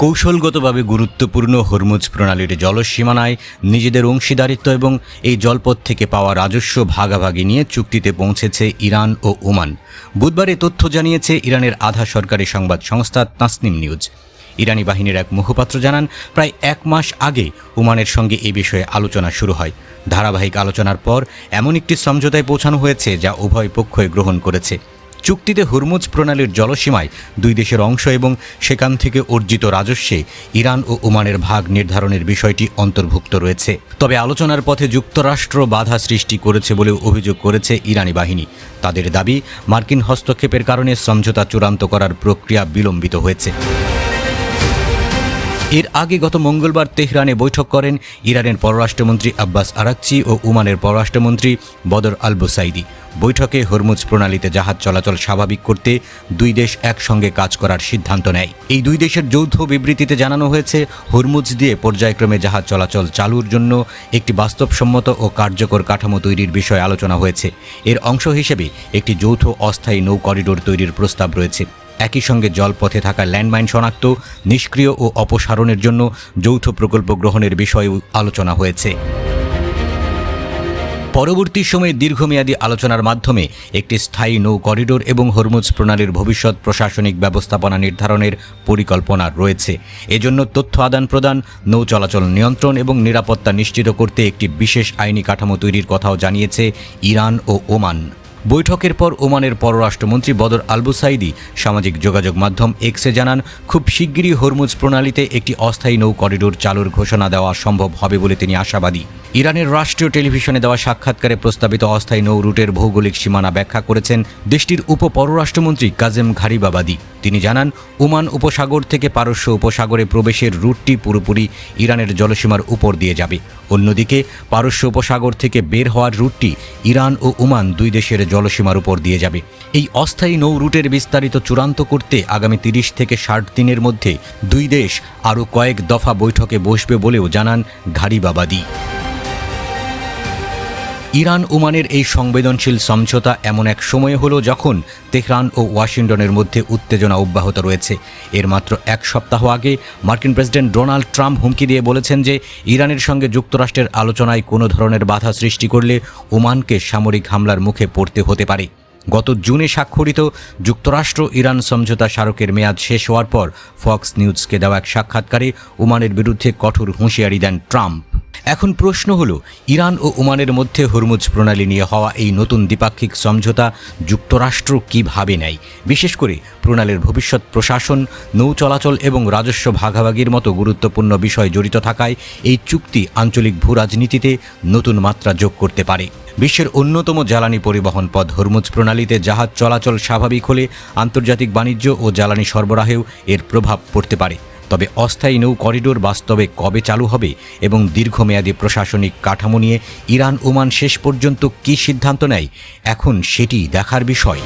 কৌশলগতভাবে গুরুত্বপূর্ণ হরমুজ প্রণালীর জলসীমানায় নিজেদের অংশীদারিত্ব এবং এই জলপথ থেকে পাওয়া রাজস্ব ভাগাভাগি নিয়ে চুক্তিতে পৌঁছেছে ইরান ও ওমান। বুধবার এ তথ্য জানিয়েছে ইরানের আধা সরকারি সংবাদ সংস্থা তাসনিম নিউজ। ইরানি বাহিনীর এক মুখপাত্র জানান, প্রায় এক মাস আগে ওমানের সঙ্গে এই বিষয়ে আলোচনা শুরু হয়। ধারাবাহিক আলোচনার পর এমন একটি সমঝোতায় পৌঁছানো হয়েছে যা উভয় পক্ষই গ্রহণ করেছে। চুক্তিতে হরমুজ প্রণালীর জলসীমায় দুই দেশের অংশ এবং সেখান থেকে অর্জিত রাজস্বে ইরান ও ওমানের ভাগ নির্ধারণের বিষয়টি অন্তর্ভুক্ত রয়েছে। তবে আলোচনার পথে যুক্তরাষ্ট্র বাধা সৃষ্টি করেছে বলেও অভিযোগ করেছে ইরানি বাহিনী। তাদের দাবি, মার্কিন হস্তক্ষেপের কারণে সমঝোতা চূড়ান্ত করার প্রক্রিয়া বিলম্বিত হয়েছে। এর আগে গত মঙ্গলবার তেহরানে বৈঠক করেন ইরানের পররাষ্ট্রমন্ত্রী আব্বাস আরাকচি ও ওমানের পররাষ্ট্রমন্ত্রী বদর আল বুসাইদি। বৈঠকে হরমুজ প্রণালীতে জাহাজ চলাচল স্বাভাবিক করতে দুই দেশ একসঙ্গে কাজ করার সিদ্ধান্ত নেয়। এই দুই দেশের যৌথ বিবৃতিতে জানানো হয়েছে, হরমুজ দিয়ে পর্যায়ক্রমে জাহাজ চলাচল চালুর জন্য একটি বাস্তবসম্মত ও কার্যকর কাঠামো তৈরির বিষয়ে আলোচনা হয়েছে। এর অংশ হিসেবে একটি যৌথ অস্থায়ী নৌ করিডোর তৈরির প্রস্তাব রয়েছে। একই সঙ্গে জলপথে থাকা ল্যান্ডমাইন শনাক্ত, নিষ্ক্রিয় ও অপসারণের জন্য যৌথ প্রকল্প গ্রহণের বিষয়েও আলোচনা হয়েছে। পরবর্তী সময়ে দীর্ঘমেয়াদী আলোচনার মাধ্যমে একটি স্থায়ী নৌ করিডোর এবং হরমুজ প্রণালীর ভবিষ্যৎ প্রশাসনিক ব্যবস্থাপনা নির্ধারণের পরিকল্পনা রয়েছে। এজন্য তথ্য আদান প্রদান, নৌ চলাচল নিয়ন্ত্রণ এবং নিরাপত্তা নিশ্চিত করতে একটি বিশেষ আইনি কাঠামো তৈরির কথাও জানিয়েছে ইরান ও ওমান। বৈঠকের পর ওমানের পররাষ্ট্রমন্ত্রী বদর আল বুসাইদি সামাজিক যোগাযোগ মাধ্যম এক্সে জানান, খুব শিগগিরই হরমুজ প্রণালীতে একটি অস্থায়ী নৌ করিডোর চালুর ঘোষণা দেওয়া সম্ভব হবে বলে তিনি আশাবাদী। ইরানের রাষ্ট্রীয় টেলিভিশনে দেওয়া সাক্ষাৎকারে প্রস্তাবিত অস্থায়ী নৌ রুটের ভৌগোলিক সীমানা ব্যাখ্যা করেছেন দেশটির উপপররাষ্ট্রমন্ত্রী কাজেম ঘারিবাবাদি। তিনি জানান, ওমান উপসাগর থেকে পারস্য উপসাগরে প্রবেশের রুটটি পুরোপুরি ইরানের জলসীমার উপর দিয়ে যাবে। অন্যদিকে পারস্য উপসাগর থেকে বের হওয়ার রুটটি ইরান ও ওমান দুই দেশের জলসীমার উপর দিয়ে যাবে। এই অস্থায়ী নৌ রুটের বিস্তারিত চূড়ান্ত করতে আগামী 30 থেকে 60 দিনের মধ্যে দুই দেশ আরও কয়েক দফা বৈঠকে বসবে বলেও জানান ঘারিবাবাদি। ইরান ওমানের এই সংবেদনশীল সমঝোতা এমন এক সময়ে হলো যখন তেহরান ও ওয়াশিংটনের মধ্যে উত্তেজনা অব্যাহত রয়েছে। এর মাত্র এক সপ্তাহ আগে মার্কিন প্রেসিডেন্ট ডোনাল্ড ট্রাম্প হুমকি দিয়ে বলেছেন যে ইরানের সঙ্গে যুক্তরাষ্ট্রের আলোচনায় কোনো ধরনের বাধা সৃষ্টি করলে ওমানকে সামরিক হামলার মুখে পড়তে হতে পারে। গত জুনে স্বাক্ষরিত যুক্তরাষ্ট্র ইরান সমঝোতা স্মারকের মেয়াদ শেষ হওয়ার পর ফক্স নিউজকে দেওয়া এক সাক্ষাৎকারে ওমানের বিরুদ্ধে কঠোর হুঁশিয়ারি দেন ট্রাম্প। এখন প্রশ্ন হলো, ইরান ও ওমানের মধ্যে হরমুজ প্রণালী নিয়ে হওয়া এই নতুন দ্বিপাক্ষিক সমঝোতা যুক্তরাষ্ট্র কীভাবে নেয়? বিশেষ করে প্রণালীর ভবিষ্যৎ প্রশাসন, নৌ চলাচল এবং রাজস্ব ভাগাভাগির মতো গুরুত্বপূর্ণ বিষয় জড়িত থাকায় এই চুক্তি আঞ্চলিক ভূরাজনীতিতে নতুন মাত্রা যোগ করতে পারে। বিশ্বের অন্যতম জ্বালানি পরিবহন পথ হরমুজ প্রণালীতে জাহাজ চলাচল স্বাভাবিক হলে আন্তর্জাতিক বাণিজ্য ও জ্বালানি সরবরাহেও এর প্রভাব পড়তে পারে। তবে অস্থায়ী নৌ করিডোর বাস্তবে কবে চালু হবে এবং দীর্ঘমেয়াদী প্রশাসনিক কাঠামো নিয়ে ইরান ওমান শেষ পর্যন্ত কী সিদ্ধান্ত নেয়, এখন সেটি দেখার বিষয়।